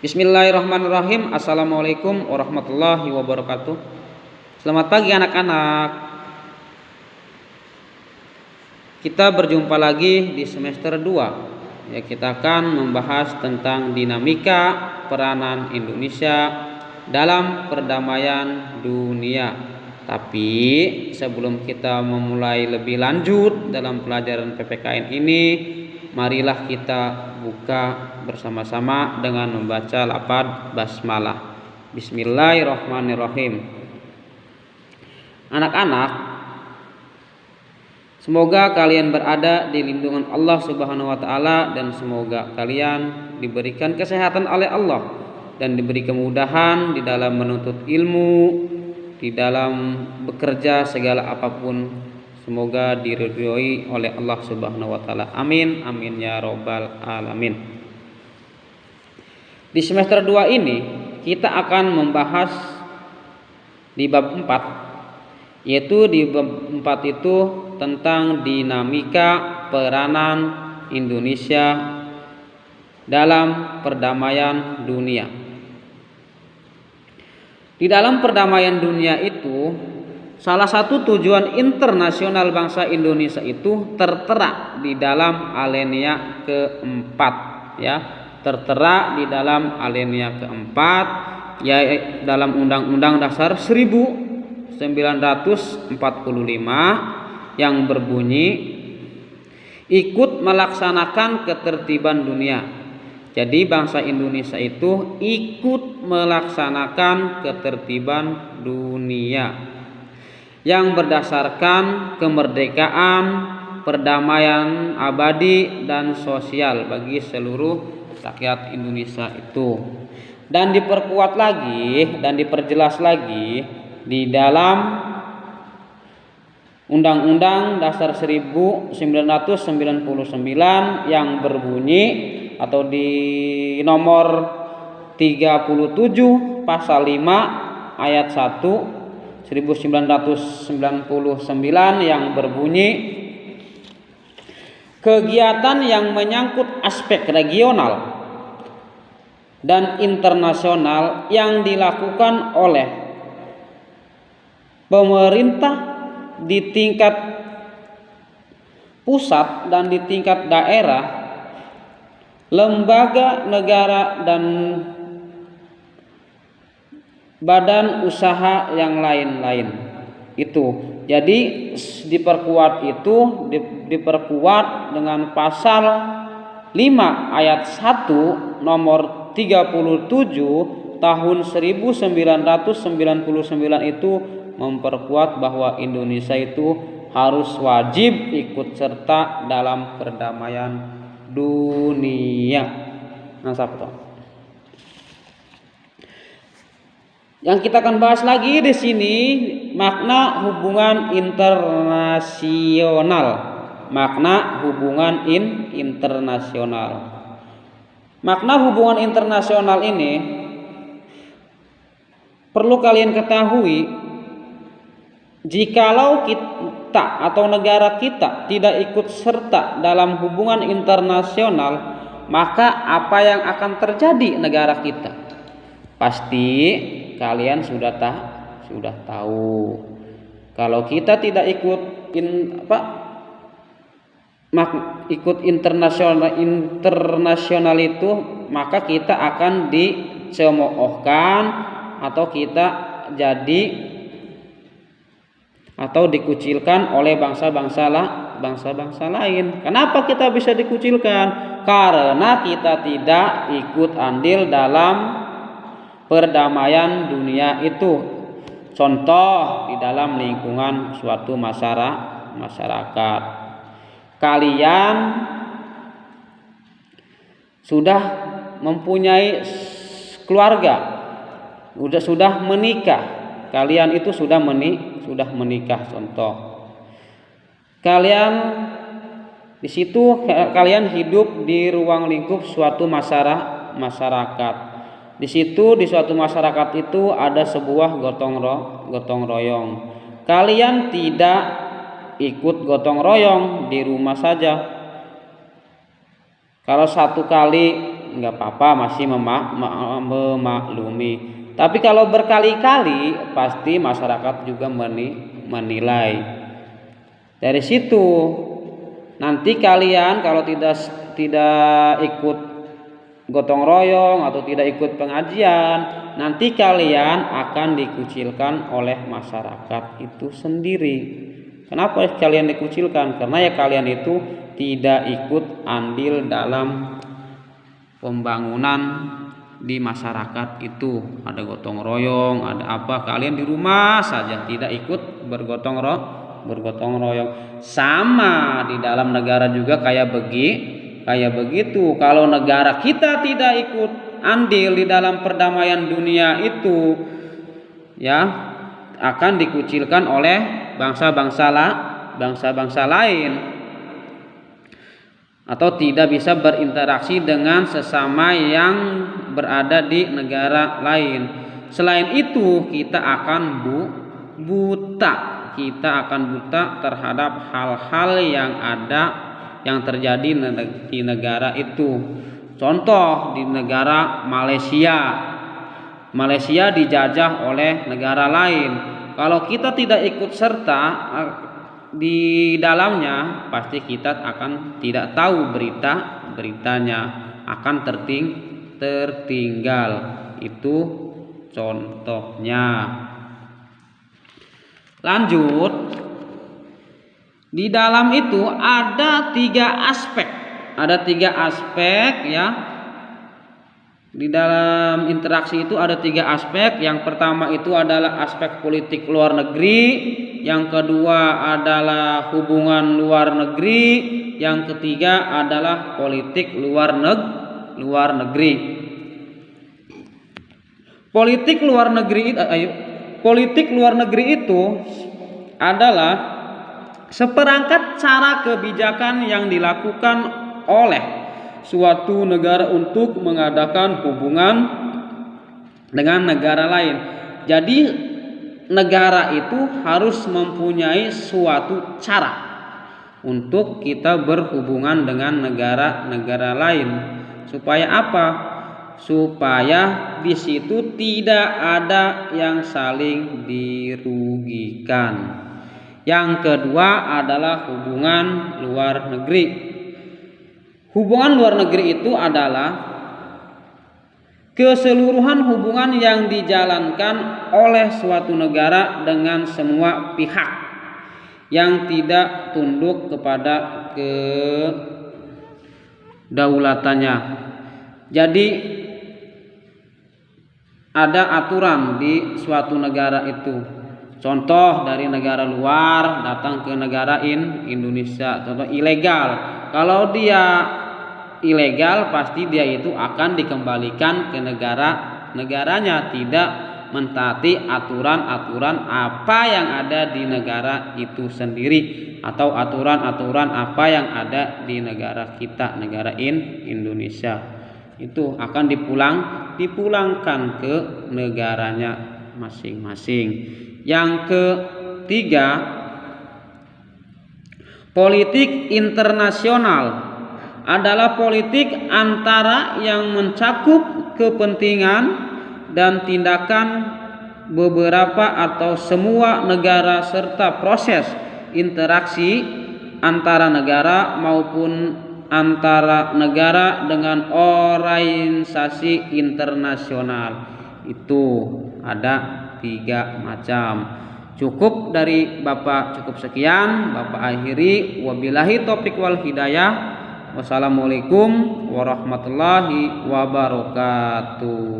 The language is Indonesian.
Bismillahirrahmanirrahim. Assalamualaikum warahmatullahi wabarakatuh. Selamat pagi anak-anak. Kita berjumpa lagi di semester 2. Ya, kita akan membahas tentang dinamika peranan Indonesia dalam perdamaian dunia. Tapi sebelum kita memulai lebih lanjut dalam pelajaran PPKN ini, marilah kita buka bersama-sama dengan membaca lafaz basmalah. Bismillahirrahmanirrahim. Anak-anak, semoga kalian berada di lindungan Allah Subhanahu wa taala dan semoga kalian diberikan kesehatan oleh Allah dan diberi kemudahan di dalam menuntut ilmu, di dalam bekerja segala apapun. Semoga diridhoi oleh Allah Subhanahu wa taala. Amin amin ya robbal alamin. Di semester 2 ini kita akan membahas di bab 4, yaitu di bab 4 itu tentang dinamika peranan Indonesia dalam perdamaian dunia. Di dalam perdamaian dunia itu, salah satu tujuan internasional bangsa Indonesia itu tertera di dalam alinea keempat, ya, tertera di dalam alinea keempat, ya, dalam Undang-Undang Dasar 1945 yang berbunyi ikut melaksanakan ketertiban dunia. Jadi bangsa Indonesia itu ikut melaksanakan ketertiban dunia yang berdasarkan kemerdekaan, perdamaian abadi dan sosial bagi seluruh rakyat Indonesia itu. Dan diperkuat lagi dan diperjelas lagi di dalam Undang-Undang Dasar 1999 yang berbunyi atau di nomor 37 pasal 5 ayat 1 1999 yang berbunyi kegiatan yang menyangkut aspek regional dan internasional yang dilakukan oleh pemerintah di tingkat pusat dan di tingkat daerah, lembaga negara dan badan usaha yang lain-lain itu. Jadi diperkuat dengan pasal 5 ayat 1 nomor 37 tahun 1999 itu memperkuat bahwa Indonesia itu harus wajib ikut serta dalam perdamaian dunia. Nah, yang kita akan bahas lagi di sini makna hubungan internasional. Makna hubungan internasional. Makna hubungan internasional ini perlu kalian ketahui, jikalau kita atau negara kita tidak ikut serta dalam hubungan internasional, maka apa yang akan terjadi negara kita? Pasti kalian sudah tahu. Kalau kita tidak ikut internasional itu, maka kita akan dicemoohkan atau kita jadi atau dikucilkan oleh bangsa-bangsa lain. Kenapa kita bisa dikucilkan? Karena kita tidak ikut andil dalam perdamaian dunia itu. Contoh di dalam lingkungan suatu masyarakat. Kalian sudah mempunyai keluarga, sudah menikah. Kalian itu sudah menikah, contoh. Kalian di situ kalian hidup di ruang lingkup suatu masyarakat. Di situ di suatu masyarakat itu ada sebuah gotong royong. Kalian tidak ikut gotong royong di rumah saja. Kalau satu kali nggak apa-apa, masih memaklumi. Tapi kalau berkali-kali pasti masyarakat juga menilai. Dari situ nanti kalian kalau tidak ikut gotong royong atau tidak ikut pengajian, nanti kalian akan dikucilkan oleh masyarakat itu sendiri. Kenapa kalian dikucilkan? Karena ya kalian itu tidak ikut andil dalam pembangunan di masyarakat itu. Ada gotong royong, ada apa, kalian di rumah saja tidak ikut bergotong royong. Sama di dalam negara juga kayak begitu. Kalau negara kita tidak ikut andil di dalam perdamaian dunia itu, ya akan dikucilkan oleh bangsa-bangsa lain, atau tidak bisa berinteraksi dengan sesama yang berada di negara lain. Selain itu, kita akan buta terhadap hal-hal yang terjadi di negara itu. Contoh di negara Malaysia dijajah oleh negara lain. Kalau kita tidak ikut serta di dalamnya, pasti kita akan tidak tahu beritanya, akan tertinggal. Itu contohnya. Lanjut, di dalam itu ada tiga aspek ya. Di dalam interaksi itu ada tiga aspek. Yang pertama itu adalah aspek politik luar negeri, yang kedua adalah hubungan luar negeri, yang ketiga adalah politik luar negeri. Politik luar negeri itu adalah seperangkat cara kebijakan yang dilakukan oleh suatu negara untuk mengadakan hubungan dengan negara lain. Jadi negara itu harus mempunyai suatu cara untuk kita berhubungan dengan negara-negara lain. Supaya apa? Supaya di situ tidak ada yang saling dirugikan. Yang kedua adalah hubungan luar negeri. Hubungan luar negeri itu adalah keseluruhan hubungan yang dijalankan oleh suatu negara dengan semua pihak yang tidak tunduk kepada kedaulatannya. Jadi ada aturan di suatu negara itu. Contoh dari negara luar datang ke negara Indonesia, contoh ilegal. Kalau dia ilegal, pasti dia itu akan dikembalikan ke negaranya, tidak mentaati aturan-aturan apa yang ada di negara itu sendiri, atau aturan-aturan apa yang ada di negara kita, negara Indonesia. Itu akan dipulangkan ke negaranya masing-masing. Yang ketiga, politik internasional adalah politik antara yang mencakup kepentingan dan tindakan beberapa atau semua negara serta proses interaksi antara negara maupun antara negara dengan organisasi internasional. Itu ada 3 macam. Cukup dari Bapak, cukup sekian Bapak akhiri. Wabillahi taufiq wal hidayah. Wassalamualaikum warahmatullahi wabarakatuh.